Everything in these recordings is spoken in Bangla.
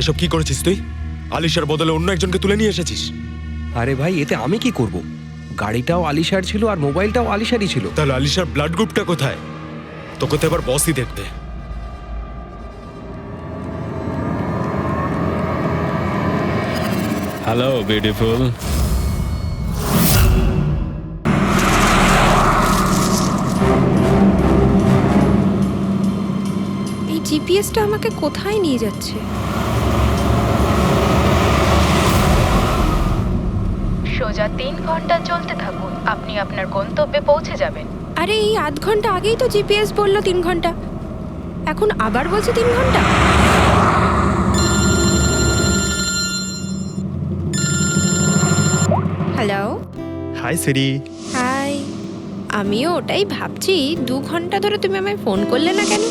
এসব কি করেছিস তুই? আলিশার বদলে অন্য একজনকে তুলে নিয়ে এসেছিস। আরে ভাই, এতে আমি কি করব? গাড়িটাও আলিশার ছিল আর মোবাইলটাও আলিশারই ছিল। তাহলে আলিশার ব্লাড গ্রুপটা কোথায়? তোকে তো এবার বসই দেখবে। Hello beautiful. এই জিপিএসটা আমাকে কোথায় নিয়ে যাচ্ছে? সোজা 3 ঘন্টা চলতে থাকুন, আপনি আপনার গন্তব্যে পৌঁছে যাবেন। আরে এই আধ ঘন্টা আগেই তো জিপিএস বললো 3 ঘন্টা, এখন আবার বলছে 3 ঘন্টা। হ্যালো। হাই সিরি। হাই। আমিও ওটাই ভাবছি, 2 ঘন্টা ধরে তুমি আমায় ফোন করলে না কেন?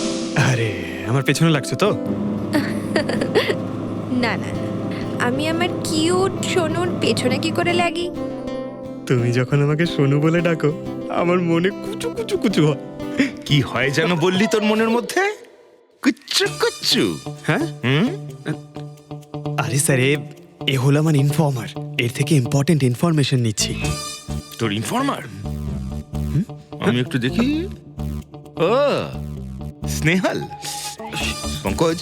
আরে আমার পেছনে লাগছে তো। না না, আমি আমার কিউট সোনুর পেছনে কি করে লাগি? তুমি যখন আমাকে সোনু বলে ডাকো, আমার মনে কুচু কুচু কুচু হয়। কি হয় যেন বললি তোর মনের মধ্যে? কুচ্চু কুচ্চু। হ্যাঁ? আরে স্যার, এ হলো আমার ইনফর্মার। এর থেকে ইম্পর্টেন্ট ইনফরমেশন নিচ্ছি। তোর ইনফর্মার? আমি একটু দেখি। ও স্নেহাল। পঙ্কজ,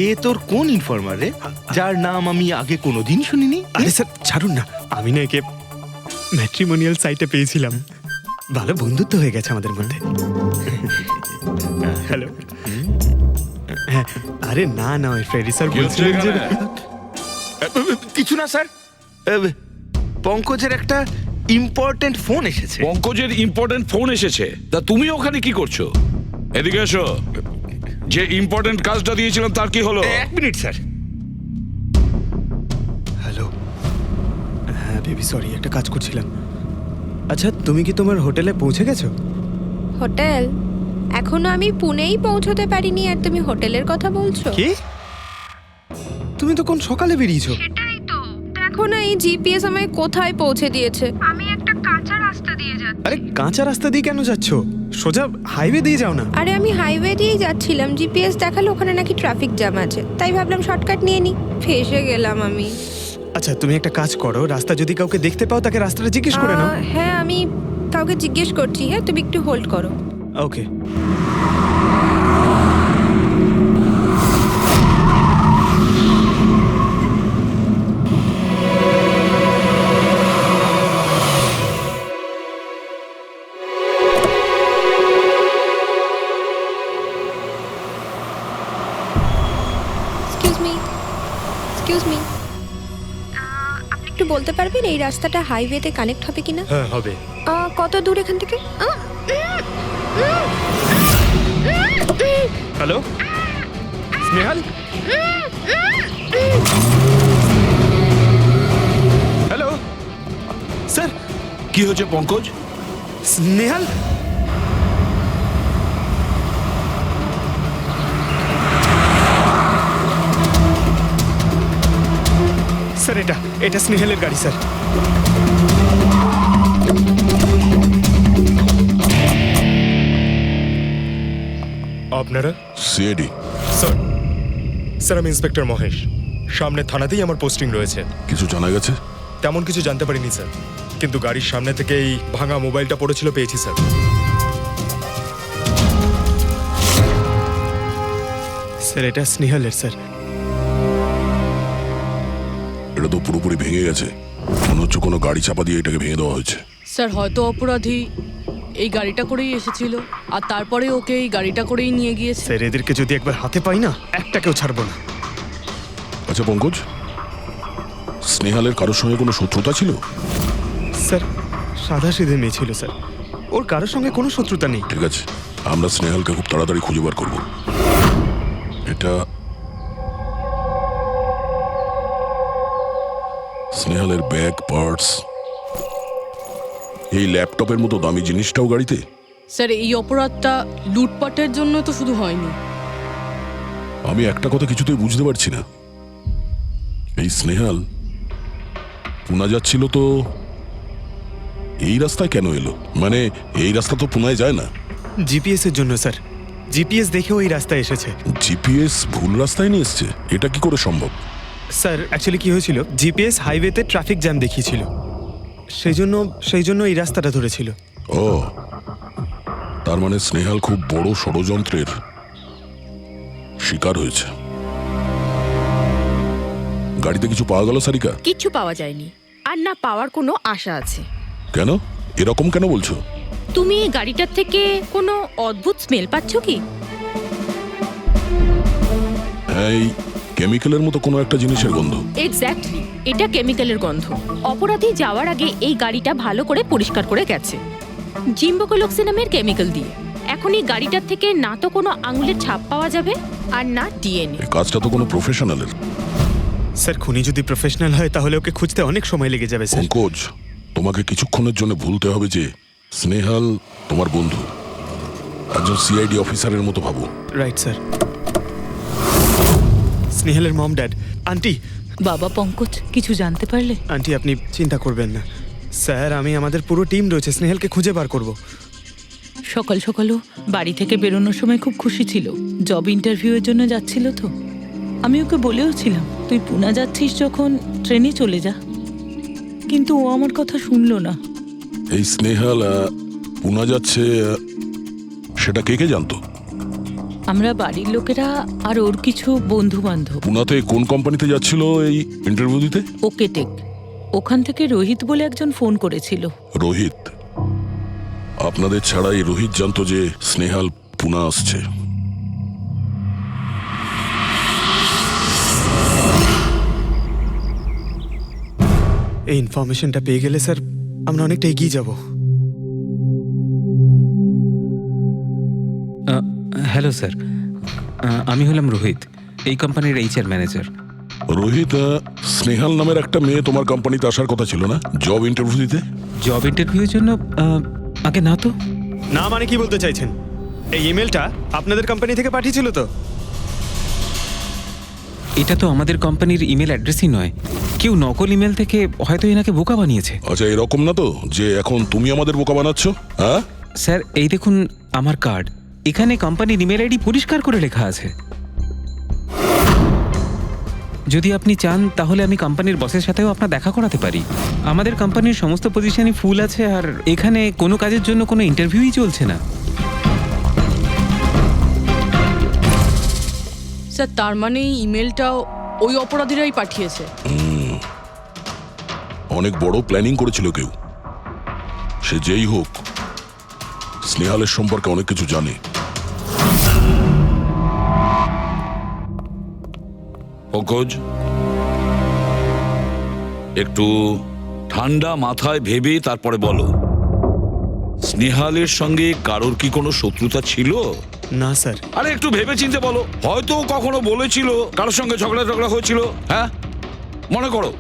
এ তোর কোন ইনফর্মার রে, যার নাম আমি আগে কোনোদিন শুনিনি? আরে স্যার ছাড়ুন না, আমি না একে ম্যাট্রিমোনিয়াল সাইটে পেয়েছিলাম। ভালো বন্ধুত্ব হয়ে গেছে আমাদের মধ্যে। হ্যালো। হ্যাঁ, আরে না না, ওই ফ্রেডি স্যার বলছিলেন যে কিছু না স্যার, পঙ্কজের একটা ইম্পর্টেন্ট ফোন এসেছে। পঙ্কজের ইম্পর্টেন্ট ফোন এসেছে, তা তুমি ওখানে কি করছো? এদিকে এসো। যে ইম্পর্টেন্ট কাজটা দিয়েছিলাম তার কি হলো? 1 মিনিট স্যার। হ্যালো। হ্যাঁ বেবি, সরি, একটা কাজ করছিলাম। আচ্ছা, তুমি কি তোমার হোটেলে পৌঁছে গেছো? হোটেল? এখনো আমি পুনেই পৌঁছতে পারিনি আর তুমি হোটেলের কথা বলছো? কি? তুমি তো কোন সকালে বেরিয়েছো? সেটাই তো, দেখো না এই জিপিএস আমায় কোথায় পৌঁছে দিয়েছে। আমি একটা কাঁচা রাস্তা দিয়ে যাচ্ছি। আরে কাঁচা রাস্তা দিয়ে কেন যাচ্ছ? সোজা হাইওয়ে দিয়ে যাও না। আরে আমি হাইওয়ে দিয়েই যাচ্ছিলাম, জিপিএস দেখালো ওখানে নাকি ট্রাফিক জ্যাম আছে, তাই ভাবলাম শর্টকাট নিয়ে নি। ফেসে গেলাম আমি। আচ্ছা, তুমি একটা কাজ করো, রাস্তা যদি কাউকে দেখতে পাও তাকে রাস্তাটা জিজ্ঞেস করে নাও। হ্যাঁ, আমি কাউকে জিজ্ঞেস করছি। হ্যাঁ, তুমি একটু হোল্ড করো। ওকে। এক্সকিউজ মি, এক্সকিউজ মি, আপনি একটু বলতে পারবেন এই রাস্তাটা হাইওয়েতে কানেক্ট হবে কিনা? হ্যাঁ হবে। কত দূর এখান থেকে? হ্যালো স্নেহাল। Hello sir. কি হয়েছে পঙ্কজ? স্নেহাল, স্যার এটা স্নেহালের গাড়ি স্যার। আপনারা? সিআইডি। স্যার, স্যার আমি ইন্সপেক্টর মহেশ। সামনে থানাতেই আমার পোস্টিং রয়েছে। কিছু জানা গেছে? তেমন কিছু জানতে পারিনি স্যার, কিন্তু গাড়ির সামনে থেকে এই ভাঙা মোবাইলটা পড়েছিল, পেয়েছি স্যার। স্যার এটা স্নেহালের স্যার। এটা তো পুরোপুরি ভেঙে গেছে, মনে হচ্ছে কোনো গাড়ি চাপা দিয়ে এটাকে ভেঙে দেওয়া হয়েছে। স্যার হয়তো অপরাধী এই গাড়িটা করেই এসেছিল আর তারপরে ওকে এই গাড়িটা করেই নিয়ে গিয়েছে। স্যার এদেরকে যদি একবার হাতে পাই না, একটাকেও ছাড়বো না। আচ্ছা পঙ্কজ, স্নেহালের কারোর সঙ্গে কোনো শত্রুতা ছিল? স্যার সাদা সিধে মেয়ে ছিল স্যার, ওর কারোর সঙ্গে কোনো শত্রুতা নেই। ঠিক আছে, আমরা স্নেহালকে খুব তাড়াতাড়ি খুঁজে বার করবো। এটা স্নেহালের ব্যাগ, পার্টস, এই ল্যাপটপের মতো দামি জিনিসটাও গাড়িতে। স্যার এই অপরাধটা লুটপাটের জন্য তো শুধু হয়নি। আমি একটা কথা কিছুতেই বুঝতে পারছি না, এই স্নেহাল পুনা যাচ্ছিল তো এই রাস্তায় কেন এলো? মানে এই রাস্তা তো পুনায় যায় না। জিপিএস এর জন্য স্যার, জিপিএস দেখে ওই রাস্তায় এসেছে। জিপিএস ভুল রাস্তায় নিয়ে এসছে, এটা কি করে সম্ভব? স্যার অ্যাকচুয়ালি কি হয়েছিল, জিপিএস হাইওয়েতে ট্রাফিক জ্যাম দেখিয়েছিল, সেই জন্য এই রাস্তাটা ধরেছিল। ও, তার মানে স্নেহাল খুব বড় ষড়যন্ত্রের শিকার হয়েছে। গাড়িতে কিছু পাওয়া গেল সারিকা? কিচ্ছু পাওয়া যায়নি, আর না পাওয়ার কোনো আশা আছে। কেন এরকম কেন বলছো? তুমি এই গাড়িটার থেকে কোনো অদ্ভুত স্মেল পাচ্ছ কি? হ্যাঁ, এই কেমিক্যালের মতো কোনো একটা জিনিসের গন্ধ। এক্স্যাক্টলি, এটা কেমিক্যালের গন্ধ। অপরাধী যাওয়ার আগে এই গাড়িটা ভালো করে পরিষ্কার করে গেছে জিম্বোকোলক্সি নামের কেমিক্যাল দিয়ে। এখন এই গাড়িটার থেকে না তো কোনো আঙুলের ছাপ পাওয়া যাবে আর না ডিএনএ। এই কাজটা তো কোনো প্রফেশনালের। স্যার খুনি যদি প্রফেশনাল হয় তাহলে ওকে খুঁজতে অনেক সময় লেগে যাবে স্যার। পঙ্কজ, তোমাকে কিছুক্ষণের জন্য ভুলতে হবে যে স্নেহাল তোমার বন্ধু, একজন সিআইডি অফিসারের মতো ভাবো। Right sir. স্নেহালের মম ড্যাড, আন্টি। বাবা পঙ্কজ, কিছু জানতে পারলে? আন্টি আপনি চিন্তা করবেন না স্যার, আমাদের পুরো টিম রয়েছে, স্নেহালকে খুঁজে বার করব। সকাল সকালও বাড়ি থেকে বেরোনোর সময় খুব খুশি ছিল, জব ইন্টারভিউয়ের জন্য যাচ্ছিল তো। আমি ওকে বলেও ছিলাম তুই পুনা যাচ্ছিস যখন ট্রেনে চলে যা, কিন্তু ও আমার কথা শুনলো না। এই স্নেহাল পুনা যাচ্ছে, সেটা কে কে জানতো? আমরা বাড়ির লোকেরা আর ওর কিছু বন্ধু বান্ধব। পুনাতে কোন কোম্পানিতে যাচ্ছিল এই ইন্টারভিউ দিতে? Okay take. ওখান থেকে রোহিত বলে একজন ফোন করেছিল। রোহিত? আপনাদের ছাড়াই রোহিত জানতো যে স্নেহাল পুনা আসছে। এই ইনফরমেশনটা পেয়ে গেলে স্যার আমরা অনেকটা এগিয়ে যাব। হ্যালো স্যার, আমি হলাম রোহিত, এই কোম্পানির এইচআর ম্যানেজার। রোহিত, স্নেহাল নামের একটা মেয়ে তোমার কোম্পানিতে আসার কথা ছিল না জব ইন্টারভিউ দিতে? জব ইন্টারভিউয়ের জন্য? আগে না তো। না মানে কি বলতে চাইছেন? এই ইমেলটা আপনাদের কোম্পানি থেকে পাঠিয়েছিল তো? এটা তো আমাদের কোম্পানির ইমেল অ্যাড্রেসই নয়, কেউ নকল ইমেল থেকে হয়তো এনাকে বোকা বানিয়েছে। আচ্ছা, এরকম না তো যে এখন তুমি আমাদের বোকা বানাচ্ছ? হ্যাঁ স্যার, এই দেখুন আমার কার্ড, এখানে কোম্পানির ইমেল আইডি পরিষ্কার করে লেখা আছে। যদি আপনি চান তাহলে আমি কোম্পানির বসের সাথেও আপনার দেখা করাতে পারি। আমাদের কোম্পানির সমস্ত পজিশনই ফুল আছে, আর এখানে কোনো কাজের জন্য কোনো ইন্টারভিউই চলছে না। স্যার তার মানে এই ইমেলটাও ওই অপরাধীরাই পাঠিয়েছে। অনেক বড় প্ল্যানিং করেছিল কেউ, সে যেই হোক স্নেহালের সম্পর্কে অনেক কিছু জানে। পঙ্কজ, একটু ঠান্ডা মাথায় ভেবে তারপরে বলো, স্নেহালের সঙ্গে কারোর কি কোনো শত্রুতা ছিল? না স্যার। আরে একটু ভেবে চিন্তে বলো, হয়তো কখনো বলেছিল কারোর সঙ্গে ঝগড়া হয়েছিল। হ্যাঁ, মনে করো।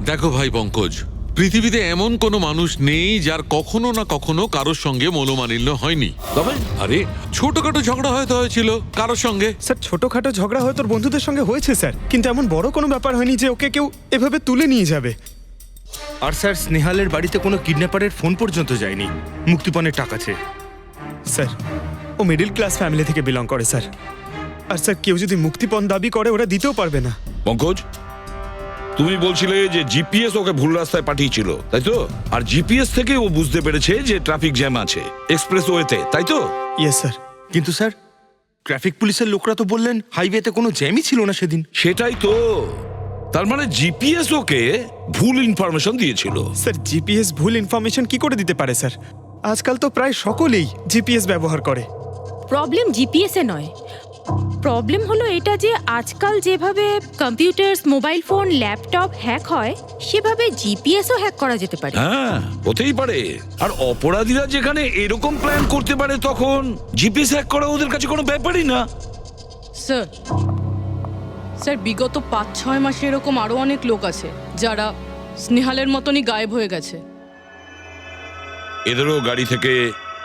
দেখো ভাই পঙ্কজ, পৃথিবীতে এমন কোনো মানুষ নেই যার কখনো না কখনো কারোর সঙ্গে মনোমালিন্য হয়নি। তবে আরে ছোটখাটো ঝগড়া হয়তো হয়েছিল কারোর সঙ্গে। স্যার ছোটখাটো ঝগড়া হয়তো ওর বন্ধুদের সঙ্গে হয়েছে স্যার, কিন্তু এমন বড় কোনো ব্যাপার হয়নি যে ওকে কেউ এভাবে তুলে নিয়ে যাবে। আর স্যার, স্নেহালের বাড়িতে কোনো কিডন্যাপারের ফোন পর্যন্ত যায়নি মুক্তিপণের টাকা চেয়ে। স্যার ও মিডল ক্লাস ফ্যামিলি থেকে বিলং করে স্যার, আর স্যার কেউ যদি মুক্তিপণ দাবি করে ওরা দিতেও পারবে না। পঙ্কজ, তুমি বলছিলে যে জিপিএস ওকে ভুল রাস্তায় পাঠিয়েছিল, তাই তো? আর জিপিএস থেকে ও বুঝতে পেরেছে যে ট্রাফিক জ্যাম আছে এক্সপ্রেসওয়েতে, তাই তো? Yes sir. কিন্তু স্যার, ট্রাফিক পুলিশের লোকরা তো বললেন হাইওয়েতে কোনো জ্যামই ছিল না সেদিন। সেটাই তো, তার মানে জিপিএস ওকে ভুল ইনফরমেশন দিয়েছিল। স্যার জিপিএস ভুল ইনফরমেশন কি করে দিতে পারে স্যার? আজকাল তো প্রায় সকলেই জিপিএস ব্যবহার করে। প্রবলেম জিপিএস এ নয়, প্রবলেম হলো এটা যে আজকাল যেভাবে computer, mobile phone, laptop hack হয়, সেভাবে জিপিএসও হ্যাক করা যেতে পারে। হ্যাঁ, হতেই পারে। আর অপরাধীরা যেখানে এরকম প্ল্যান করতে পারে তখন জিপিএস হ্যাক করা ওদের কাছে কোনো ব্যাপারই না। স্যার স্যার বিগত 5-6 মাসে এরকম আরও অনেক লোক আছে যারা স্নেহালের মতনই গায়েব হয়ে গেছে। এদেরও গাড়ি থেকে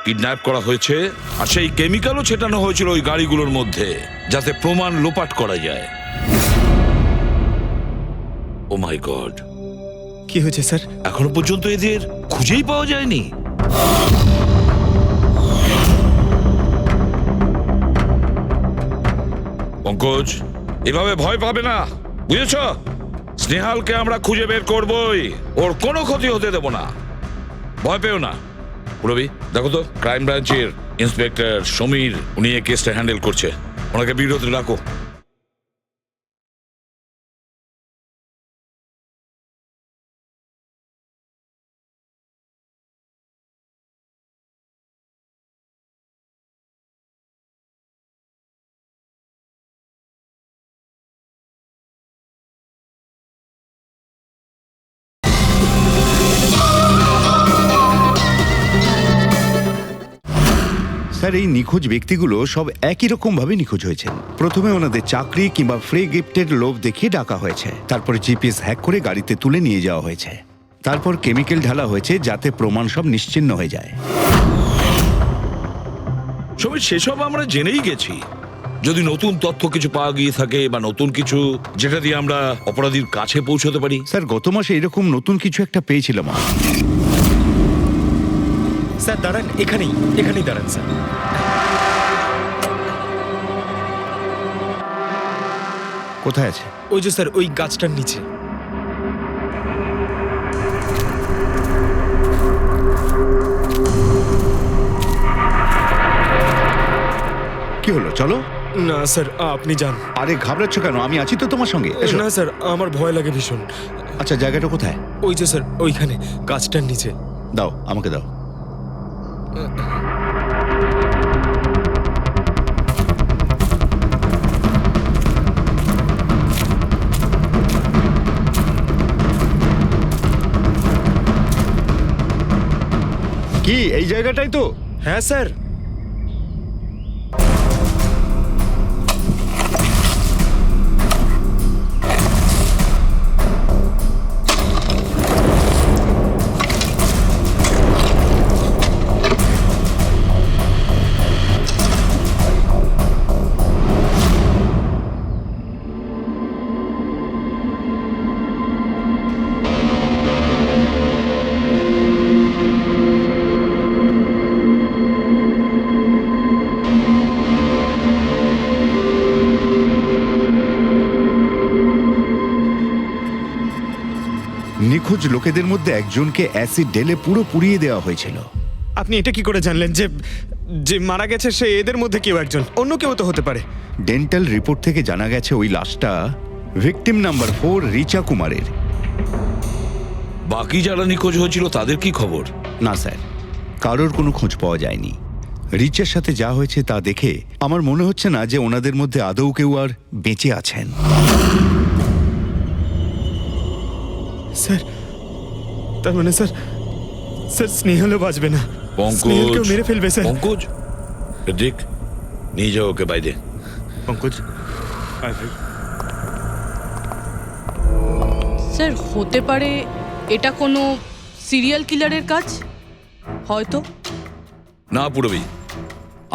কিডন্যাপ করা হয়েছে, আর সেই কেমিক্যালও ছেটানো হয়েছিল ওই গাড়িগুলোর মধ্যে যাতে প্রমাণ লোপাট করা যায়। ও মাই গড, কি হয়েছে স্যার? এখনো পর্যন্ত এদের খুঁজেই পাওয়া যায়নি। পঙ্কজ, এভাবে ভয় পাবে না, বুঝেছ? স্নেহালকে আমরা খুঁজে বের করবই, ওর কোনো ক্ষতি হতে দেব না, ভয় পেও না। পুরবি, দেখো তো ক্রাইম ব্রাঞ্চের ইন্সপেক্টর সমীর, উনি এই কেসটা হ্যান্ডেল করছে, ওনাকে বিরতি রাখো। স্যার, এই নিখোঁজ ব্যক্তিগুলো সব একই রকম ভাবে নিখোঁজ হয়েছে। প্রথমে ওনাদের চাকরি কিংবা ফ্রি গিফটের লোভ দেখিয়ে ডাকা হয়েছে, তারপরে জিপিএস হ্যাক করে গাড়িতে তুলে নিয়ে যাওয়া হয়েছে, তারপর কেমিক্যাল ঢালা হয়েছে যাতে প্রমাণ সব নিশ্চিহ্ন হয়ে যায়। সমীর, সেসব আমরা জেনেই গেছি। যদি নতুন তথ্য কিছু পাওয়া গিয়ে থাকে বা নতুন কিছু যেটা দিয়ে আমরা অপরাধীর কাছে পৌঁছতে পারি। স্যার, গত মাসে এরকম নতুন কিছু একটা পেয়েছিলাম। স্যার দাঁড়ান, এখানেই দাঁড়ান স্যার। কোথায় আছে? ওই যে স্যার, ওই গাছটার নিচে। কি হলো, চলো। না স্যার, আপনি যান। আরে ঘাবড়াচ্ছ কেন? আমি আছি তো তোমার সঙ্গে, এসো। না স্যার, আমার ভয় লাগে ভীষণ। আচ্ছা, জায়গাটা কোথায়? ওই যে স্যার, ওইখানে গাছটার নিচে। দাও, আমাকে দাও। কি এই জায়গাটাই তো? হ্যাঁ স্যার। নিখোঁজ লোকেদের মধ্যে একজনকে অ্যাসিড ঢেলে পুরো পুড়িয়ে দেওয়া হয়েছিল। আপনি এটা কি করে জানলেন যে যে মারা গেছে সে এদের মধ্যে কেউ একজন? অন্য কেউ তো হতে পারে। ডেন্টাল রিপোর্ট থেকে জানা গেছে ওই লাশটা ভিকটিম নাম্বার 4 রিচা কুমারের। বাকি যারা নিখোঁজ হয়েছিল তাদের কি খবর? না স্যার, কারোর কোনো খোঁজ পাওয়া যায়নি। রিচার সাথে যা হয়েছে তা দেখে আমার মনে হচ্ছে না যে ওনাদের মধ্যে আদৌ কেউ আর বেঁচে আছেন। স্যার, তার মানে স্যার স্নেহালও বাঁচবে না। স্নেহালকেও মেরে ফেলবে স্যার। পঙ্কজ, দেখ, নিয়ে যাও ওকে বাইরে। পঙ্কজ, স্যার, হতে পারে এটা কোনো সিরিয়াল কিলারের কাজ, হয়তো। না পুরবি,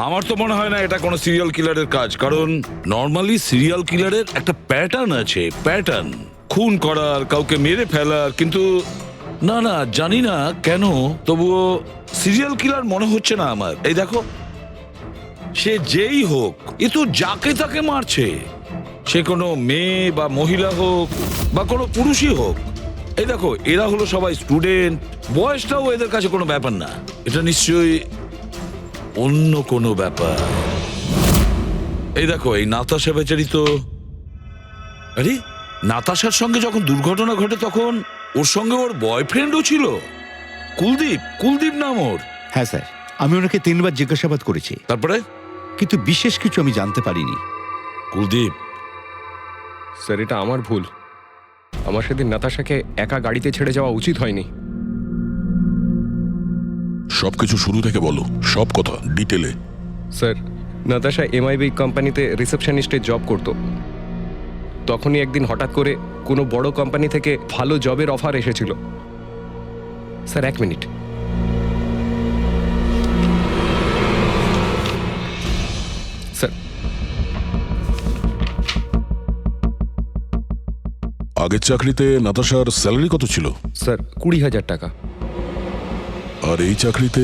আমার তো মনে হয় না এটা কোনো সিরিয়াল কিলারের কাজ, কারণ নর্মালি সিরিয়াল কিলারের একটা প্যাটার্ন আছে, প্যাটার্ন খুন করার, কাউকে মেরে ফেলার। কিন্তু না না, জানি না কেন, তবুও সিরিয়াল কিলার মনে হচ্ছে না আমার। এই দেখো, সে যেই হোক, এ তো যাকে তাকে মারছে, সে কোনো মেয়ে বা মহিলা হোক বা কোনো পুরুষই হোক। এই দেখো, এরা হলো সবাই স্টুডেন্ট, বয়সটাও এদের কাছে কোনো ব্যাপার না। এটা নিশ্চয়ই অন্য কোনো ব্যাপার। এই দেখো, এই নাতাশা বেচারি তো, আরে নাতাশার সঙ্গে যখন দুর্ঘটনা ঘটে তখন ওর সঙ্গে ওর বয়ফ্রেন্ডও ছিল, কুলদীপ নাম ওর। হ্যাঁ স্যার, আমি ওনাকে 3 বার জিজ্ঞাসাবাদ করেছি, তারপরে কিন্তু বিশেষ কিছু আমি জানতে পারিনি। কুলদীপ, স্যার, এটা আমার ভুল। আমার সেদিন নাতাশাকে একা গাড়িতে ছেড়ে যাওয়া উচিত হয়নি। সবকিছু শুরু থেকে বলো, সব কথা ডিটেলে। স্যার, নাতাশা এমআইবি কোম্পানিতে রিসেপশনিস্টের জব করত। তখনই একদিন হঠাৎ করে কোনো বড় কোম্পানি থেকে ভালো জবের অফার এসেছিল। Sir, 1 minute. স্যার, আগের চাকরিতে নাতাশার স্যালারি কত ছিল? স্যার, 20,000 টাকা। আর এই চাকরিতে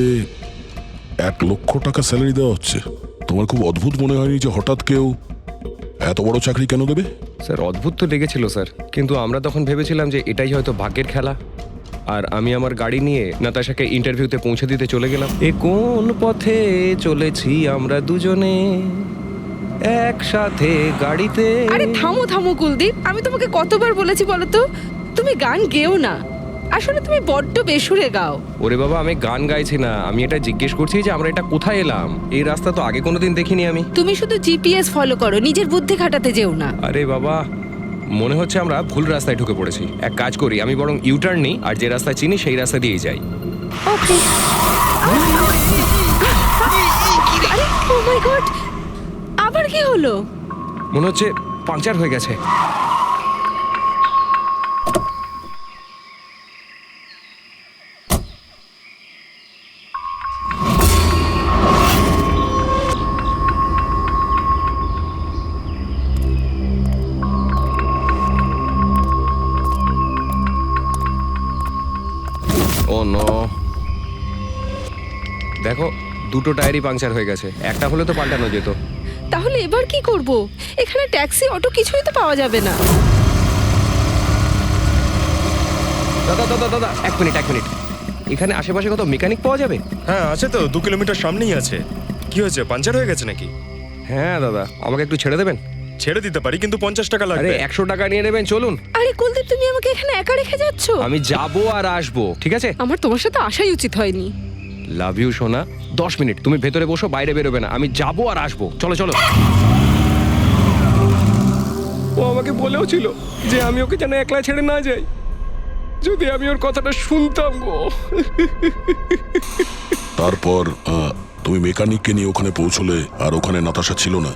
1 লক্ষ টাকা স্যালারি দেওয়া হচ্ছে। তোমার খুব অদ্ভুত মনে হয়নি যে হঠাৎ কেউ এত বড় চাকরি কেন দেবে? স্যার অদ্ভুত তো লেগেছিল স্যার, কিন্তু আমরা তখন ভেবেছিলাম যে এটাই হয়তো ভাগ্যের খেলা। আর আমি আমার গাড়ি নিয়ে নাতাশাকে ইন্টারভিউতে পৌঁছে দিতে চলে গেলাম। এ কোন পথে চলেছি আমরা দুজনে একসাথে গাড়িতে। আরে থামো থামো কুলদীপ, আমি তোমাকে কতবার বলেছি বলো তো, তুমি গান গেও না। আসলে তুমি বড্ড বেসুরে গাও। ওরে বাবা, আমি গান গাইছি না, আমি এটা জিজ্ঞেস করছি যে আমরা এটা কোথায় এলাম। এই রাস্তা তো আগে কোনোদিন দেখিনি আমি। তুমি শুধু জিপিএস ফলো করো, নিজের বুদ্ধি খাটাতে যেও না। আরে বাবা, মনে হচ্ছে আমরা ভুল রাস্তায় ঢুকে পড়েছি। এক কাজ করি, আমি বরং ইউটার্ন নিই, আর যে রাস্তা চিনি সেই রাস্তা দিয়েই যাই। ওকে। আরে ও মাই গড, আবার কি হলো? মনে হচ্ছে পাংচার হয়ে গেছে। ও নো, দেখো দুটো টায়ারই পাংচার হয়ে গেছে। একটা হলে তো পাল্টানো যেত। তাহলে এবার কি করব? এখানে ট্যাক্সি অটো কিছুই তো পাওয়া যাবে না। দাদা দাদা দাদা, এক মিনিট। এখানে আশেপাশে কত মেকানিক পাওয়া যাবে? হ্যাঁ আছে তো, 2 কিলোমিটার সামনেই আছে। কি হয়েছে, পাঞ্চার হয়ে গেছে নাকি? হ্যাঁ দাদা, আমাকে একটু ছেড়ে দেবেন? ছেড়ে দিতে পারি, কিন্তু 50 টাকা আরে লাগবে। 100 টাকা নিয়ে নেবেন, চলুন। আরে কুলদীপ, তুমি আমাকে এখানে একা রেখে যাচ্ছ? আমি যাবো আর আসবো, ঠিক আছে? আমার তোমার সাথে আসাই উচিত হয়নি। লাভ ইউ সোনা। 10 মিনিট তুমি ভেতরে বসো, বাইরে বেরোবে না। আমি যাবো আর আসবো, চলো চলো। ও আমাকে বলেও ছিল যে আমি ওকে যেন একলা ছেড়ে না যাই। যদি আমি ওর কথাটা শুনতাম গো। তারপর তুমি মেকানিককে নিয়ে ওখানে পৌঁছলে, আর ওখানে নাতাশা ছিল না?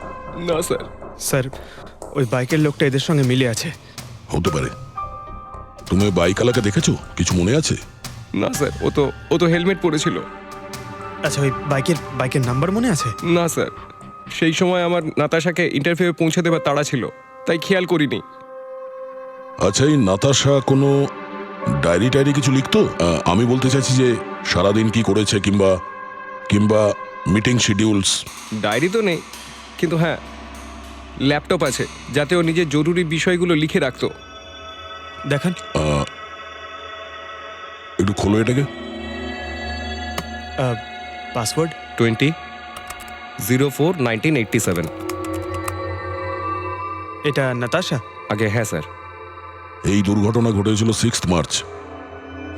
না স্যার। স্যার, ওই বাইকের লোকটা এদের সঙ্গে মিলে আছে। হতে পারে। তুমি বাইকওয়ালাকে দেখেছো? কিছু মনে আছে? না স্যার, ও তো হেলমেট পরেছিল। আচ্ছা, ওই বাইকের নাম্বার মনে আছে? না স্যার, সেই সময় আমার নাতাশাকে ইন্টারভিউয়ে পৌঁছে দেবার তাড়া ছিল, তাই খেয়াল করিনি। আচ্ছা, এই নাতাশা কোনো ডায়েরি কিছু লিখতো? আমি বলতে চাইছি যে সারাদিন কি করেছে, কিংবা মিটিং শিডিউলস। ডায়েরি তো নেই, কিন্তু হ্যাঁ ল্যাপটপ আছে, যাতে ও নিজের জরুরি বিষয়গুলো লিখে রাখতো। দেখান। একটু খোলো এটাকে। পাসওয়ার্ড 20/04/1987। এটা নাতাশা? আগে হ্যাঁ স্যার। এই দুর্ঘটনা ঘটেছিল 6 মার্চ।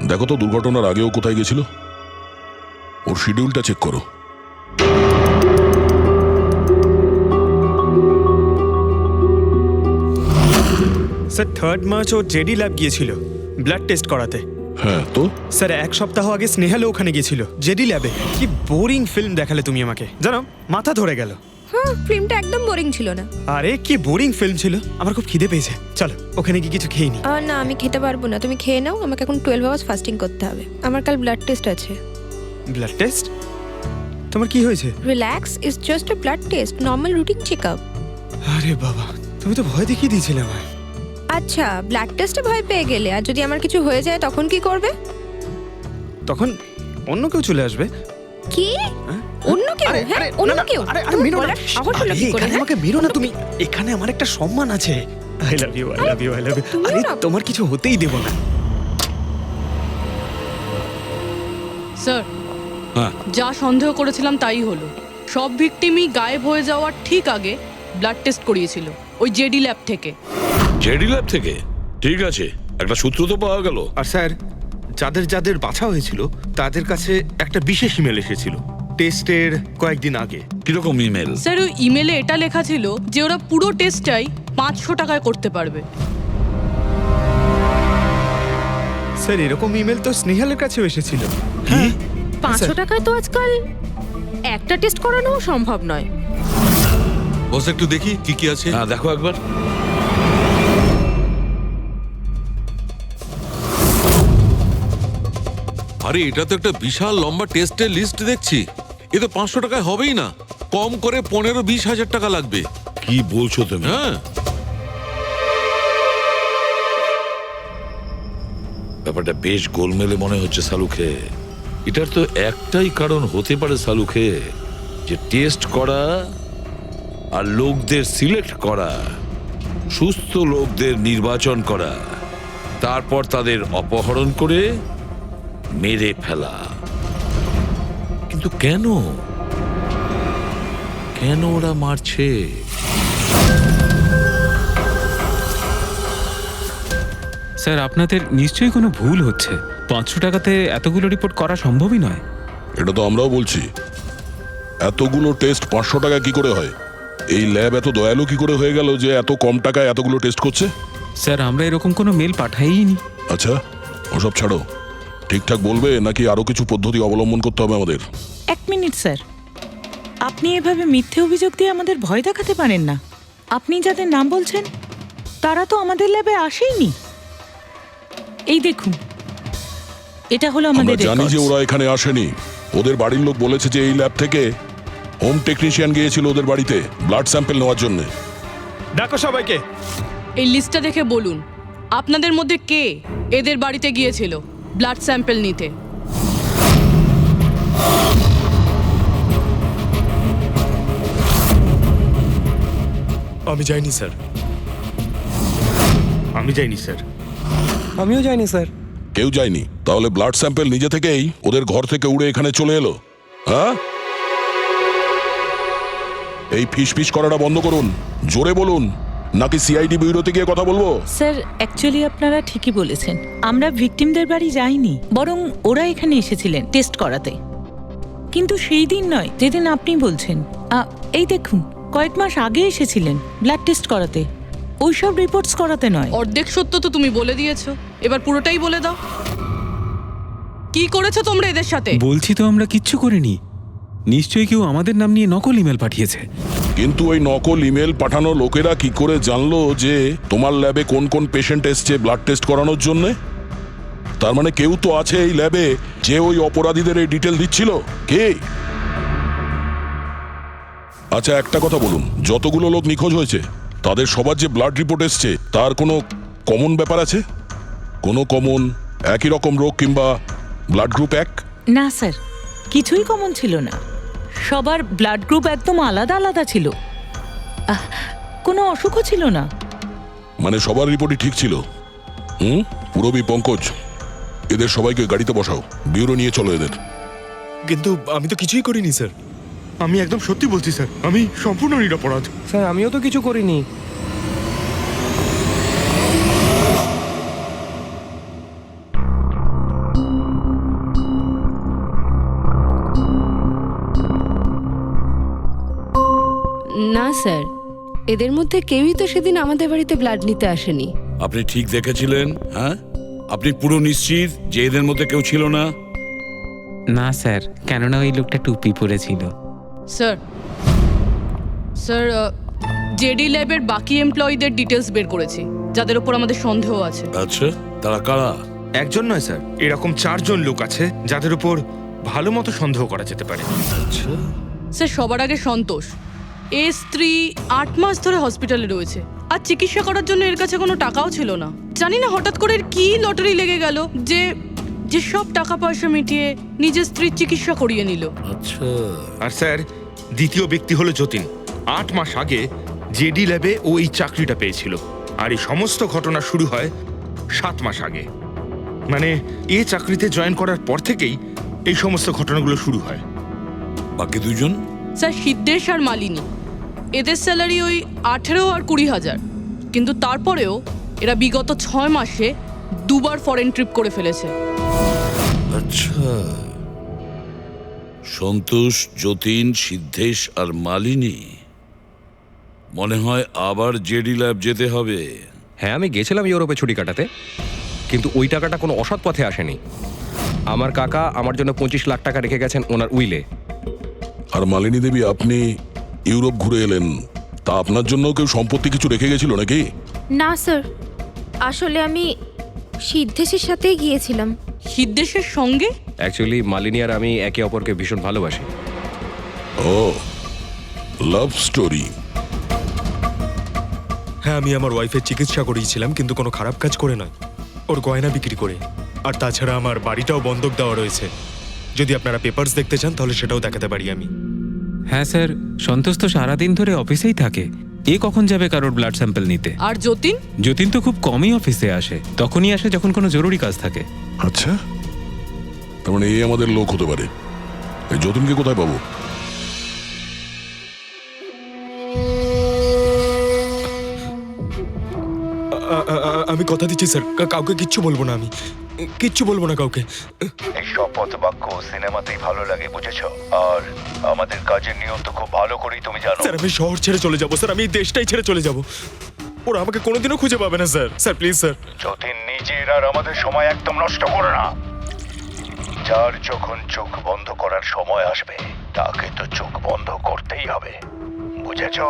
দেখো তো দুর্ঘটনার আগেও কোথায় গেছিল। ওর শিডিউলটা চেক করো। স্যার 3 মার্চ ও জেডি ল্যাব গিয়েছিল ব্লাড টেস্ট করাতে। হ্যাঁ তো? স্যার 1 সপ্তাহ আগে স্নেহালও ওখানে গিয়েছিল জেডি ল্যাবে। কি বোরিং ফিল্ম দেখালে তুমি আমাকে, জানো মাথা ধরে গেল। হ্যাঁ, ফিল্মটা একদম বোরিং ছিল না। আরে কি বোরিং ফিল্ম ছিল। আমার খুব খিদে পেয়েছে, চলো ওখানে গিয়ে কিছু খেয়ে নি। না, আমি খেতে পারবো না, তুমি খেয়ে নাও। আমাকে এখন 12 আওয়ার্স ফাস্টিং করতে হবে। আমার কাল ব্লাড টেস্ট আছে। Blood test? তোমার কি হয়েছে? Relax, it's just a blood test, normal routine checkup. আরে বাবা, তুমি তো ভয় দেখিয়ে দিয়েছিলে আমায়। আচ্ছা, ব্লাড টেস্টে ভয় পেয়ে গেলে, আর যদি আমার কিছু হয়ে যায় তখন কি করবে? তখন অন্য কেউ চলে আসবে। কি? অন্য কেউ? হ্যাঁ, অন্য কেউ? আরে মেরো না, সাহস হলো কি করে? আমাকে মেরো না তুমি। এখানে আমার একটা সম্মান আছে। I love you, I love you, I love you. আরে তোমার কিছু হতেই দেব না। স্যার, হ্যাঁ। যা সন্দেহ করেছিলাম তাই হলো। সব ভিকটিমই গায়েব হয়ে যাওয়ার ঠিক আগে ব্লাড টেস্ট করিয়েছিল ওই জেডি ল্যাব থেকে। জেডি ল্যাব থেকে? ঠিক আছে, একটা সূত্র তো পাওয়া গেল। আর স্যার, যাদের বাছা হয়েছিল তাদের কাছে একটা বিশেষ ইমেল এসেছিল টেস্টের কয়েকদিন আগে। কিরকম ইমেল? স্যার, ওই ইমেলে এটা লেখা ছিল যে ওরা পুরো টেস্টটাই 500 টাকায় করতে পারবে। স্যার, এরকম ইমেল তো স্নেহালের কাছেও এসেছিল। কি? 500 টাকায় তো আজকাল একটা টেস্ট করানো সম্ভব নয়। বস একটু দেখি কি আছে। হ্যাঁ দেখো একবার। আরে এটা তো একটা বিশাল লম্বা টেস্টের লিস্ট দেখছি। এ তো 500 টাকায় হবেই না, কম করে 15-20 হাজার টাকা লাগবে। কি বলছো তুমি? হ্যাঁ, ব্যাপারটা বেশ গোলমেলে মনে হচ্ছে সালুখে। এটার তো একটাই কারণ হতে পারে সালুখে, যে টেস্ট করা আর লোকদের সিলেক্ট করা, সুস্থ লোকদের নির্বাচন করা, তারপর তাদের অপহরণ করে মেরে ফেলা। কিন্তু কেন কেন ওরা মারছে? স্যার আপনাদের নিশ্চয়ই কোনো ভুল হচ্ছে। 500 টাকাতে এতগুলো রিপোর্ট করা সম্ভবই নয়। এটা তো আমরাও বলছি। এতগুলো টেস্ট 500 টাকা কি করে হয়? এই ল্যাব এত দয়ালু কি করে হয়ে গেল যে এত কম টাকায় এতগুলো টেস্ট করছে? স্যার আমরা এরকম কোনো মেল পাঠাইনি। আচ্ছা, ওসব ছাড়ো। ঠিকঠাক বলবে নাকি আরো কিছু পদ্ধতি অবলম্বন করতে হবে আমাদের? 1 মিনিট স্যার, আপনি এভাবে মিথ্যে অভিযোগ দিয়ে আমাদের ভয় দেখাতে পারেন না। আপনি যাদের নাম বলছেন তারা তো আমাদের ল্যাবে আসেইনি। এই দেখুন, এটা হলো আমরা আমাদের জানি যে records। ওরা এখানে আসেনি। ওদের বাড়ির লোক বলেছে যে এই ল্যাব থেকে হোম টেকনিশিয়ান গিয়েছিল ওদের বাড়িতে ব্লাড স্যাম্পল নেওয়ার জন্য। ডাকো সবাইকে। এই লিস্টটা দেখে বলুন আপনাদের মধ্যে কে এদের বাড়িতে গিয়েছিল ব্লাড স্যাম্পল নিতে। আমি যাইনি স্যার। আমি যাইনি স্যার। আমিও যাইনি স্যার। কেউ যায়নি? তাহলে ব্লাড স্যাম্পল নিজে থেকেই ওদের ঘর থেকে উড়ে এখানে চলে এলো? হ্যাঁ, এই ফিস করাটা বন্ধ করুন। জোরে বলুন, নাকি সিআইডি ব্যুরোতে গিয়ে কথা বলবো? স্যার অ্যাকচুয়ালি আপনারা ঠিকই বলেছেন, আমরা ভিকটিমদের বাড়ি যাইনি, বরং ওরা এখানে এসেছিলেন টেস্ট করাতে। কিন্তু সেই দিন নয় যেদিন আপনি বলছেন। এই দেখুন, কয়েক মাস আগে এসেছিলেন ব্লাড টেস্ট করাতে, ওইসব রিপোর্টস করাতে নয়। অর্ধেক সত্য তো তুমি বলে দিয়েছো, এবার পুরোটাই বলে দাও। কি করেছো তোমরা এদের সাথে? বলছি তো আমরা কিচ্ছু করিনি। নিশ্চয়ই কেউ আমাদের নাম নিয়ে নকল ইমেল পাঠিয়েছে। কিন্তু ওই নকল ইমেল পাঠানো লোকেরা কি করে জানলো যে তোমার ল্যাবে কোন কোন পেশেন্ট এসছে ব্লাড টেস্ট করানোর জন্য? তার মানে কেউ তো আছে এই ল্যাবে যে ওই অপরাধীদের এই ডিটেল দিচ্ছিল। কে? আচ্ছা একটা কথা বলুন, যতগুলো লোক নিখোঁজ হয়েছে তাদের সবার যে ব্লাড রিপোর্ট এসছে তার কোনো কমন ব্যাপার আছে? কোনো কমন একই রকম রোগ কিংবা ব্লাড গ্রুপ এক? না স্যার, কিছুই কমন ছিল না। সবার ব্লাড গ্রুপ একদম আলাদা আলাদা ছিল, কোনো অসুখও ছিল না। মানে সবার রিপোর্টই ঠিক ছিল? পুরবী, পঙ্কজ, এদের সবাইকে গাড়িতে বসাও, ব্যুরো নিয়ে চলো এদের। কিন্তু আমি তো কিছুই করিনি স্যার। আমি একদম সত্যি বলছি স্যার, আমি সম্পূর্ণ নিরপরাধ। স্যার আমিও তো কিছু করিনি। না স্যার, এদের মধ্যে কেউই তো সেদিন আমাদের বাড়িতে ব্লাড নিতে আসেনি। আপনি ঠিক দেখেছিলেন? হ্যাঁ, আপনি পুরো নিশ্চিত যে এদের মধ্যে কেউ ছিল না? না স্যার, কেননা ওই লোকটা টুপি পরেছিল। স্যার স্যার জেডি ল্যাবের বাকি এমপ্লয়ীদের ডিটেলস বের করেছি, যাদের উপর আমাদের সন্দেহ আছে। আচ্ছা, তারা কারা? একজন নয় স্যার, এরকম 4 জন লোক আছে যাদের উপর ভালো মতো সন্দেহ করা যেতে পারে। আচ্ছা, স্যার সবার আগে সন্তোষ, এর স্ত্রী 8 মাস ধরে হসপিটালে রয়েছে, আর চিকিৎসা করার জন্য এর কাছে কোনো টাকাও ছিল না। জানি না হঠাৎ করে এর কি লটারি লেগে গেল যে যে সব টাকা পয়সা মিটিয়ে নিজের স্ত্রীর চিকিৎসা করিয়ে নিল। আচ্ছা। আর স্যার দ্বিতীয় ব্যক্তি হলো যতীন। 8 মাস আগে জেডি ল্যাবে ও এই চাকরিটা পেয়েছিল, আর এই সমস্ত ঘটনা শুরু হয় 7 মাস আগে। মানে এই চাকরিতে জয়েন করার পর থেকেই এই সমস্ত ঘটনাগুলো শুরু হয়। বাকি দুজন? স্যার সিদ্ধেশ আর মালিনী, এদের স্যালারি ওই 18 আর 20,000, কিন্তু তারপরেও এরা বিগত 6 মাসে 2বার ফরেন ট্রিপ করে ফেলেছে। আচ্ছা, সন্তোষ, যতীন, সিদ্ধেশ আর মালিনী। মনে হয় আবার জেডি ল্যাব যেতে হবে। হ্যাঁ আমি গেছিলাম ইউরোপে ছুটি কাটাতে, কিন্তু ওই টাকাটা কোনো অসৎ পথে আসেনি। আমার কাকা আমার জন্য 25 লাখ টাকা রেখে গেছেন ওনার উইলে। আর মালিনী দেবী, আপনি ইউরোপ ঘুরে এলেন, তা আপনার জন্য কেউ সম্পত্তি কিছু রেখে গেছিল নাকি? না স্যার, আসলে আমি সিদ্ধেশের সাথেই গিয়েছিলাম। সিদ্ধেশের সঙ্গে? অ্যাকচুয়ালি মালিনী আর আমি একে অপরকে ভীষণ ভালোবাসি। ও, লাভ স্টোরি। হ্যাঁ, আমি আমার ওয়াইফের চিকিৎসা করিয়েছিলাম, কিন্তু কোনো খারাপ কাজ করে নয়, ওর গয়না বিক্রি করে। আর তাছাড়া আমার বাড়িটাও বন্ধক দেওয়া রয়েছে। যদি আপনারা পেপারস দেখতে চান তাহলে সেটাও দেখাতে পারি আমি। হ্যাঁ স্যার, সন্তোষ তো সারাদিন ধরে অফিসেই থাকে। এ কখন যাবে কারোর ব্লাড স্যাম্পল নিতে? আর যতীন? যতীন তো খুব কমই অফিসে আসে, তখনই আসে যখন কোনো জরুরি কাজ থাকে। আচ্ছা, তার মানে এই আমাদের লোক হতে পারে। এই যতীনকে কোথায় পাবো? আমি কথা দিচ্ছি স্যার, কাউকে কিচ্ছু বলবো না, আমি কিচ্ছু বলবো না কাউকে। এই শপথ বাক্য সিনেমাতেই ভালো লাগে, বুঝেছো? আর আমাদের কাজের নিয়ম তো খুব ভালো করেই তুমি জানো। স্যার আমি শহর ছেড়ে চলে যাবো স্যার, আমি এই দেশটাই ছেড়ে চলে যাবো। ওরা আমাকে কোনোদিনও খুঁজে পাবে না sir. Sir please sir. Jatin, নিজের আর আমাদের সময় একদম নষ্ট করো না। যার যখন চোখ বন্ধ করার সময় আসবে তাকে তো চোখ বন্ধ করতেই হবে, বুঝেছো?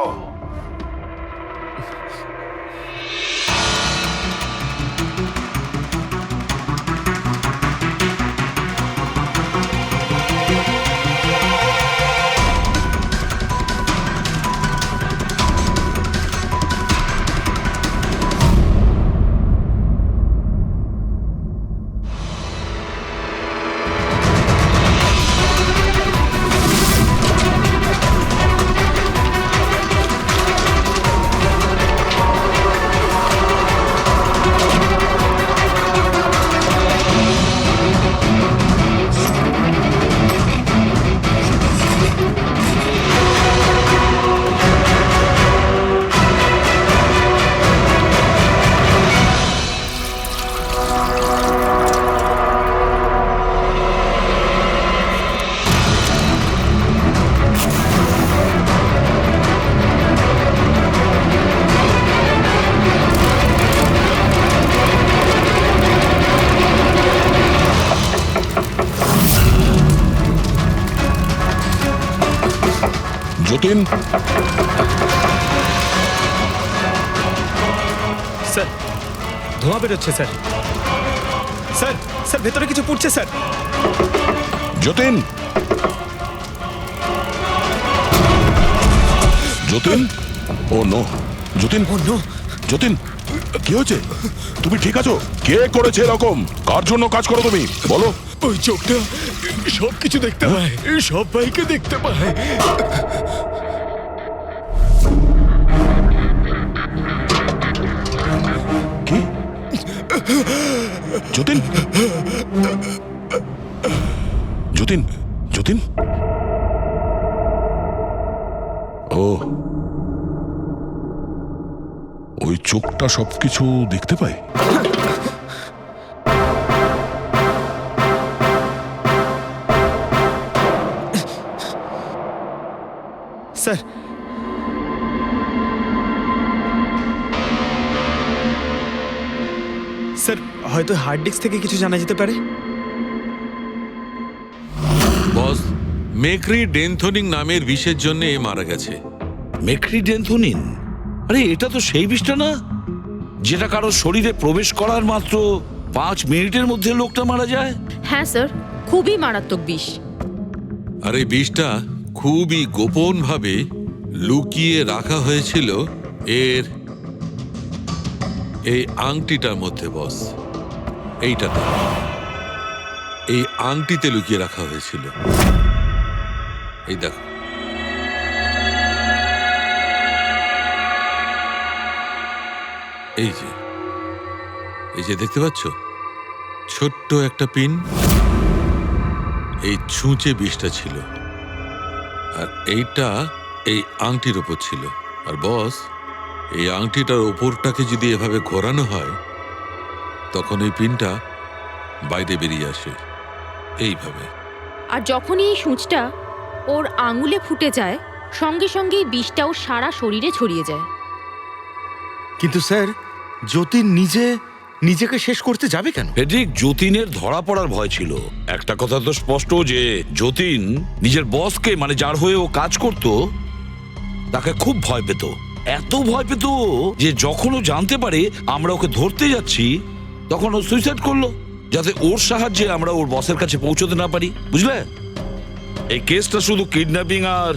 যতীন, স্যার ধোঁয়া বেরোচ্ছে স্যার। স্যার স্যার ভেতরে কিছু পুড়ছে স্যার। যতীন, যতীন, ও নো, যতীন, ও নো, যতীন, কি হয়েছে? তুমি ঠিক আছো? কে করেছে এরকম? কার জন্য কাজ করো তুমি, বলো? ওই চোখটা সব কিছু দেখতে পায়, সব ভাইকে দেখতে পায়। কি? যতীন, যতীন, যতীন, ও ওই চোখটা সবকিছু দেখতে পায়। স্যার স্যার হয়তো হার্ড ডিস্ক থেকে কিছু জানা যেতে পারে। বস, মেক্রি ডেনথোনিং নামের বিষের জন্য এ মারা গেছে। মেক্রি ডেনথোনিন? আরে এটা তো সেই বিষটা না যেটা কারো শরীরে প্রবেশ করার মাত্র 5 মিনিটের মধ্যে লোকটা মারা যায়? হ্যাঁ স্যার, খুবই মারাত্মক বিষ। আর এই বিষটা খুবই গোপনভাবে লুকিয়ে রাখা হয়েছিল এর এই আংটিটার মধ্যে। বস, এইটাতে, এই আংটিতে লুকিয়ে রাখা হয়েছিল। এই দেখো, এই যে দেখতে পাচ্ছ ছোট্ট একটা পিন, এই ছুঁচে বিষটা ছিল, আর এইটা এই আংটির ওপর ছিল। আর বস, এই আংটিটার ওপরটাকে যদি এভাবে ঘোরানো হয় তখন এই পিনটা বাইরে বেরিয়ে আসে এইভাবে। আর যখনই এই সূঁচটা ওর আঙুলে ফুটে যায় সঙ্গে সঙ্গেই বিষটাও সারা শরীরে ছড়িয়ে যায়। কিন্তু স্যার, যতীন নিজেকে শেষ করতে যাবে কেন? ফেডরিক, যতীনের ধরা পড়ার ভয় ছিল। একটা কথা তো স্পষ্ট যে যতীন নিজের বসকে, মানে যার হয়ে ও কাজ করত, তাকে খুব ভয় পেত। এত ভয় পেত যে যখন ও জানতে পারে আমরা ওকে ধরতে যাচ্ছি তখন ও সুইসাইড করলো, যাতে ওর সাহায্যে আমরা ওর বসের কাছে পৌঁছতে না পারি। বুঝলে, এই কেসটা শুধু কিডন্যাপিং আর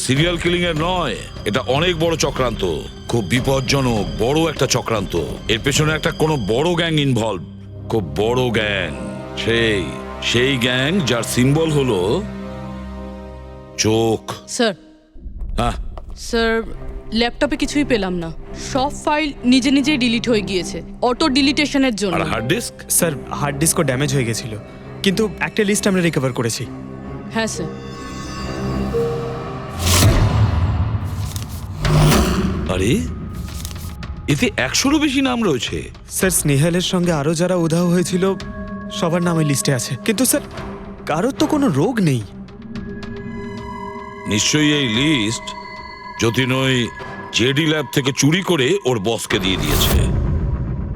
সিরিয়াল কিলিং এর নয়, এটা অনেক বড় চক্রান্ত, খুব বিপজ্জনক বড় একটা চক্রান্ত। এর পেছনে একটা কোনো বড় গ্যাং ইনভলভ, খুব বড় গ্যাং। সেই গ্যাং যার সিম্বল হলো চোখ। স্যার হ্যাঁ, স্যার ল্যাপটপে কিছুই পেলাম না, সব ফাইল নিজে নিজেই ডিলিট হয়ে গিয়েছে অটো ডিলিটেশনের জন্য। আর হার্ড ডিস্ক? স্যার হার্ড ডিস্কও ড্যামেজ হয়ে গেছিল, কিন্তু একটা লিস্ট আমরা রিকভার করেছি। হ্যাঁ স্যার। আরে এতে 100-রও বেশি নাম রয়েছে। স্যার স্নেহালের সঙ্গে আরও যারা উধাও হয়েছিল সবার নাম এই লিস্টে আছে, কিন্তু স্যার কারোর তো কোনো রোগ নেই। নিশ্চয়ই এই লিস্ট যতীন ওই জেডি ল্যাব থেকে চুরি করে ওর বসকে দিয়ে দিয়েছে।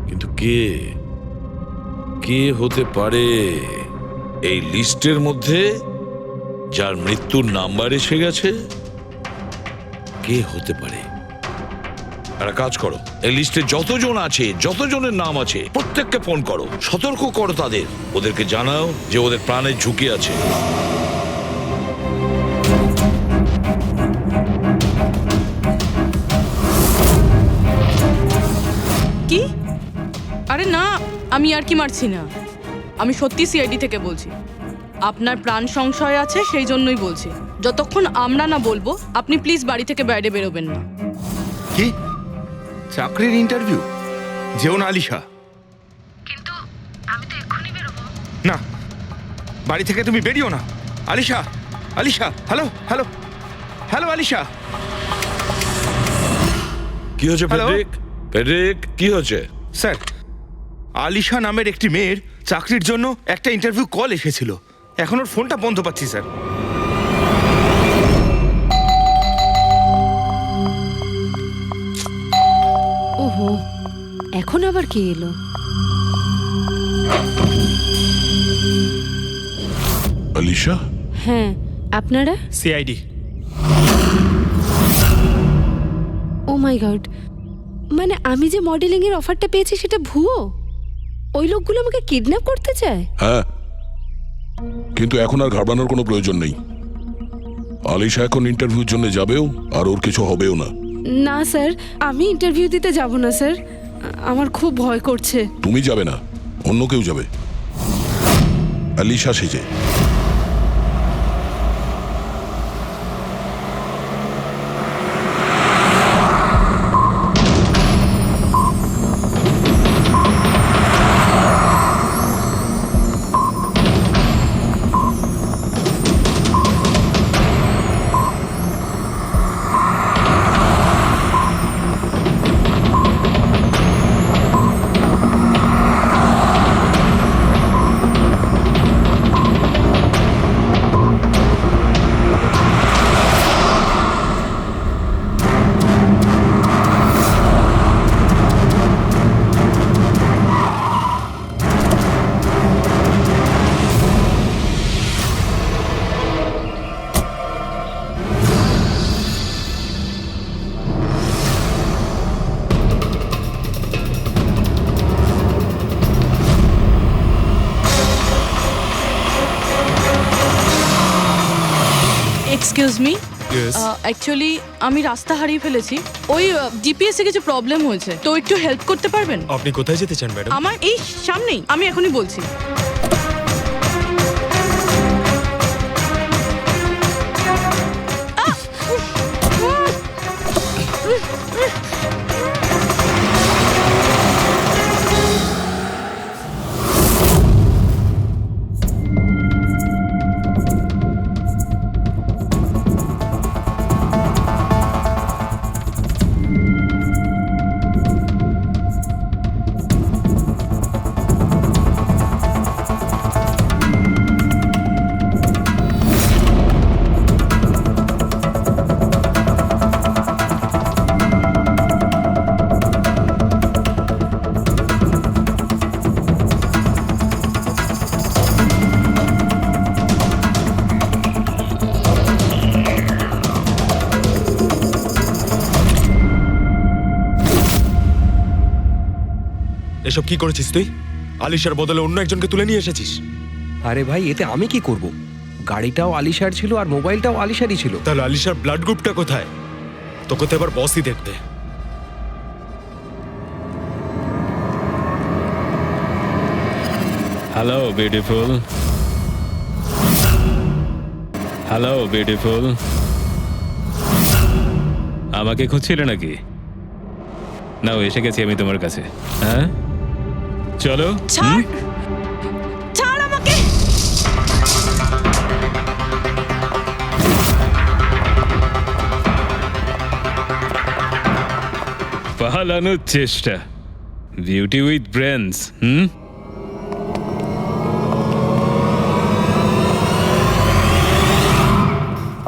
কিন্তু কে কে হতে পারে এই লিস্টের মধ্যে যার মৃত্যুর নাম্বার এসে গেছে? কে হতে পারে? একটা কাজ করো, এই লিস্টে যতজন আছে, যতজনের নাম আছে প্রত্যেককে ফোন করো, সতর্ক করো তাদের, ওদেরকে জানাও যে ওদের প্রাণের ঝুঁকি আছে। কি? আরে না, আমি আর কি মারছি না, আমি সত্যি সিআইডি থেকে বলছি। আপনার প্রাণ সংশয় আছে সেই জন্যই বলছি। যতক্ষণ আমরা না বলবো আপনি প্লিজ বাড়ি থেকে বাইরে বেরোবেন না। কি চাকরির ইন্টারভিউ? যেও না আলিশা। কিন্তু আমি তো এক্ষুনি বেরোবো। না, বাড়ি থেকে তুমি বেরিও না। Alisha, Alisha, hello hello hello Alisha. কি হয়েছে ফেডরিক? ফেডরিক, কি হয়েছে? স্যার, আলিশা নামের একটি মেয়ের চাকরির জন্য একটা ইন্টারভিউ কল এসেছিল, এখন ওর ফোনটা বন্ধ পাচ্ছি স্যার। ওহো, এখন আবার কি এলো? আলিশা? হ্যাঁ, আপনারা? সিআইডি। ও মাই গড, মানে আমি যে মডেলিং এর অফারটা পেয়েছি সেটা ভুয়ো? ওই লোকগুলো আমাকে কিডন্যাপ করতে চায়? হ্যাঁ, কিন্তু এখন আর ঘাবড়ানোর কোনো প্রয়োজন নেই। আলিশা এখন ইন্টারভিউর জন্য যাবেও, আর ওর কিছু হবেও না। না স্যার, আমি ইন্টারভিউ দিতে যাব না স্যার, আমার খুব ভয় করছে। তুমি যাবে না, অন্য কেউ যাবে, আলিশা সেজে। এক্সকিউজ মি, অ্যাকচুয়ালি আমি রাস্তা হারিয়ে ফেলেছি, ওই জিপিএস এ কিছু প্রবলেম হয়েছে, তো একটু হেল্প করতে পারবেন? আপনি কোথায় যেতে চান ম্যাডাম? আমার এই সামনেই, আমি এখনই বলছি। এসব কি করেছিস তুই? আলিশার বদলে অন্য একজনকে তুলে নিয়ে এসেছিস। আরে ভাই, এতে আমি কি করব? গাড়িটাও আলিশার ছিল আর মোবাইলটাও আলিশারই ছিল। তাহলে আলিশার ব্লাড গ্রুপটা কোথায়? তোকে তো এবার বসই দেখতে। Hello beautiful. হ্যালো বিউটিফুল, আমাকে খুঁজছিলে নাকি? নাও এসে গেছি আমি তোমার কাছে। হ্যাঁ চলো। ছাড় ছাড় আমাকে। পালানোর চেষ্টা, বিউটি উইথ ব্রেনস।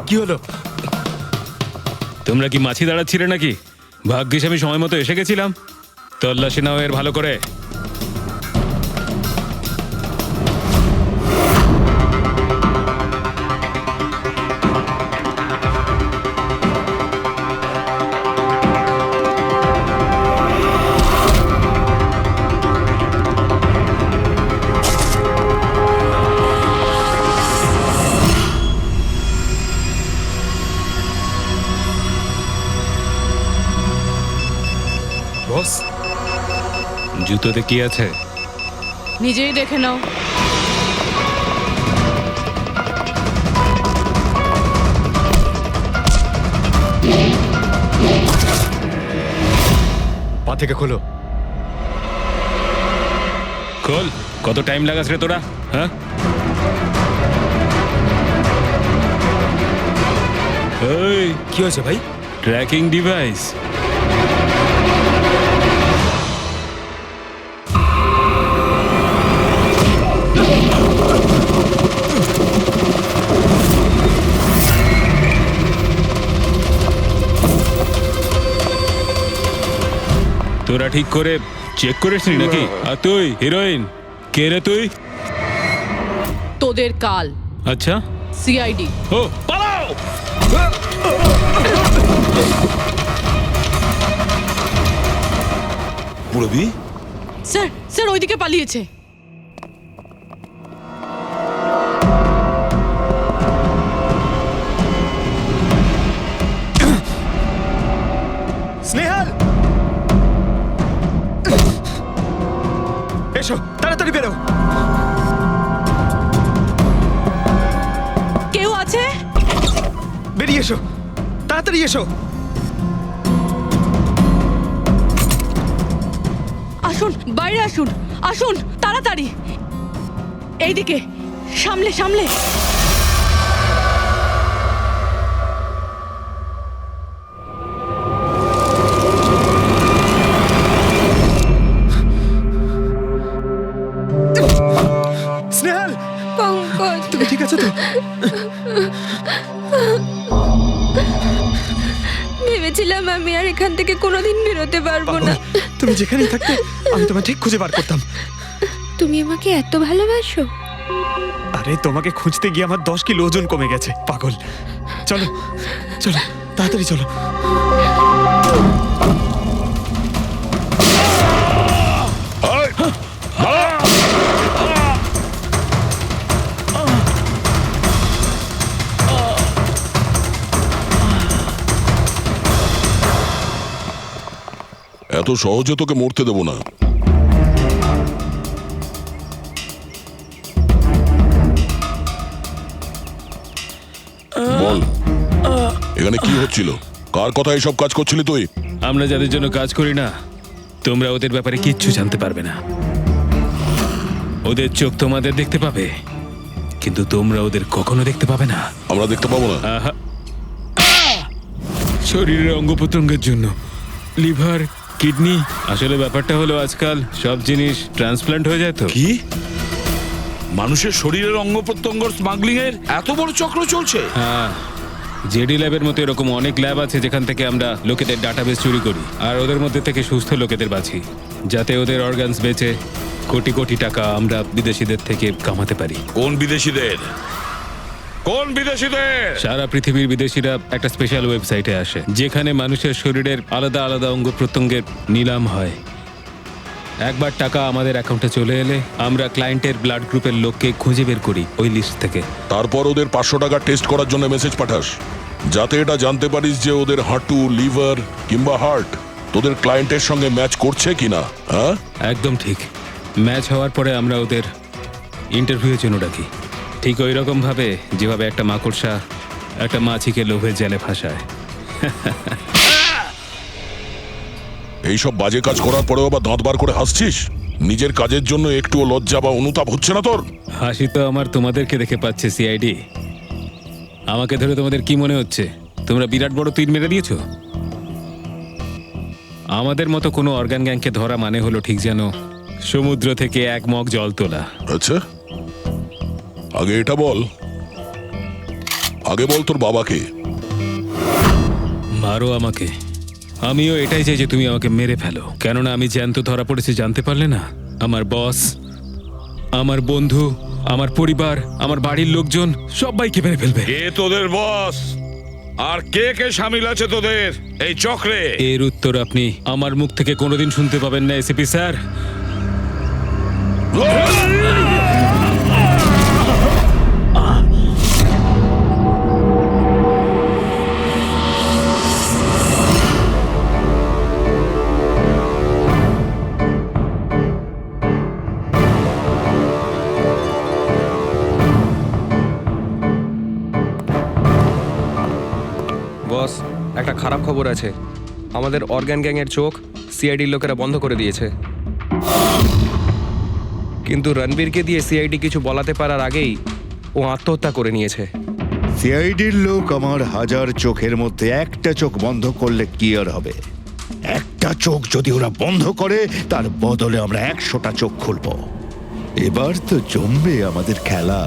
কি হলো? তোমরা কি মাছি দাঁড়াচ্ছিলে নাকি? ভাগ্যিস আমি সময় মতো এসে গেছিলাম। তল্লাশি নাও এর ভালো করে। বস, জুতোতে কি আছে? নিজেই দেখে নাও। পা থেকে খোলো। খোল। কত টাইম লাগাস রে তোরা? হ্যাঁ এই কি হয়েছে ভাই? Tracking device. তোরা ঠিক করে চেক করিসনি নাকি? আর তুই হিরোইন, কে রে তুই? তোদের কাল। আচ্ছা, সিআইডি। ও পালাও। পুরবি, স্যার স্যার ওইদিকে পালিয়েছে। স্নেহাল, এসো তাড়াতাড়ি বেরো। কেউ আছে? বেরিয়ে এসো, তাড়াতাড়ি এসো। আসুন, বাইরে আসুন, আসুন তাড়াতাড়ি। এইদিকে, সামলে সামলে। স্নেহাল, পঙ্কজ, তুমি ঠিক আছো তো? ভেবেছিলাম আমি আর এখান থেকে কোনোদিন বেরোতে পারবো না। তুমি যেখানেই থাকতে আমি তোমায় ঠিক খুঁজে বার করতাম। তুমি আমাকে এত ভালোবাসো? আরে তোমাকে খুঁজতে গিয়ে আমার 10 কিলো ওজন কমে গেছে, পাগল। চলো চলো তাড়াতাড়ি চলো। এত সহজে তোকে মরতে দেবো না। বল, এখানে কি হচ্ছিল? কার কথা এসব কাজ করছিলি তুই? আমরা যাদের জন্য কাজ করি না, তোমরা ওদের ব্যাপারে কিচ্ছু জানতে পারবে না। ওদের চোখ তোমাদের দেখতে পাবে, কিন্তু তোমরা ওদের কখনো দেখতে পাবে না। আমরা দেখতে পাবো না? আহা। শরীরের অঙ্গ প্রত্যঙ্গের জন্য, লিভার, কিডনি। আসলে ব্যাপারটা হলো আজকাল সব জিনিস ট্রান্সপ্লান্ট হয়ে যায় তো। কি মানুষের শরীরের অঙ্গ প্রত্যঙ্গ স্মাগলিং এর এত বড় চক্র চলছে? হ্যাঁ, জেডি ল্যাবের মতো এরকম অনেক ল্যাব আছে যেখান থেকে আমরা লোকেদের ডাটাবেস চুরি করি আর ওদের মধ্যে থেকে সুস্থ লোকেদের বাছি, যাতে ওদের অর্গানস বেচে কোটি কোটি টাকা আমরা বিদেশিদের থেকে কামাতে পারি। কোন বিদেশিদের? কোন বিদেশিদের? সারা পৃথিবীর বিদেশিরা একটা স্পেশাল ওয়েবসাইটে আসে যেখানে মানুষের শরীরের আলাদা আলাদা অঙ্গ প্রত্যঙ্গের নিলাম হয়। একবার টাকা আমাদের অ্যাকাউন্টে চলে এলে আমরা ক্লায়েন্টের ব্লাড গ্রুপের লোককে খুঁজে বের করি ওই লিস্ট থেকে। তারপর ওদের 500 টাকা টেস্ট করার জন্য মেসেজ পাঠাস, যাতে এটা জানতে পারিস যে ওদের হাঁটু, লিভার কিংবা হার্ট তোদের ক্লায়েন্টের সঙ্গে ম্যাচ করছে কিনা। হ্যাঁ, একদম ঠিক। ম্যাচ হওয়ার পরে আমরা ওদের ইন্টারভিউয়ের জন্য ডাকি। ঠিক ওই রকম ভাবে যেভাবে একটা মাকড়সা একটা মাছিকে লোভে জেলে ফাঁসায়। এইসব বাজে কাজ করার পরেও আবার দাঁত বার করে হাসছিস? নিজের কাজের জন্য একটুও লজ্জা বা অনুতাপ হচ্ছে না তোর? হাসি তো আমার তোমাদেরকে দেখে পাচ্ছে সিআইডি। আমাকে ধরে তোমাদের কি মনে হচ্ছে তোমরা বিরাট বড় তীর মেরে দিয়েছো? আমাদের মতো কোনো অর্গান গ্যাংকে ধরা মানে হলো ঠিক যেন সমুদ্র থেকে এক মগ জল তোলা। আচ্ছা, আগে এটা বল, আগে বল তোর বাবাকে। মারো আমাকে, আমিও এটাই চাই যে তুমি আমাকে মেরে ফেলো, কেননা আমি জ্যান্ত ধরা পড়েছি জানতে পারলে না? আমার বস, আমার বন্ধু, আমার পরিবার, আমার বাড়ির লোকজন সবাইকে মেরে ফেলবে। কে তোদের বস আর কে কে শামিল আছে তোদের এই চক্রে? এর উত্তর আপনি আমার মুখ থেকে কোনোদিন শুনতে পাবেন না এসিপি স্যার। বস, একটা খারাপ খবর আছে। আমাদের অর্গান গ্যাংয়ের চোখ সিআইডির লোকেরা বন্ধ করে দিয়েছে। কিন্তু রণবীরকে দিয়ে সিআইডি কিছু বলাতে পারার আগেই ও আত্মহত্যা করে নিয়েছে। সিআইডির লোক আমার হাজার চোখের মধ্যে একটা চোখ বন্ধ করলে কি আর হবে? একটা চোখ যদি ওরা বন্ধ করে তার বদলে আমরা 100টা চোখ খুলব। এবার তো জমবে আমাদের খেলা।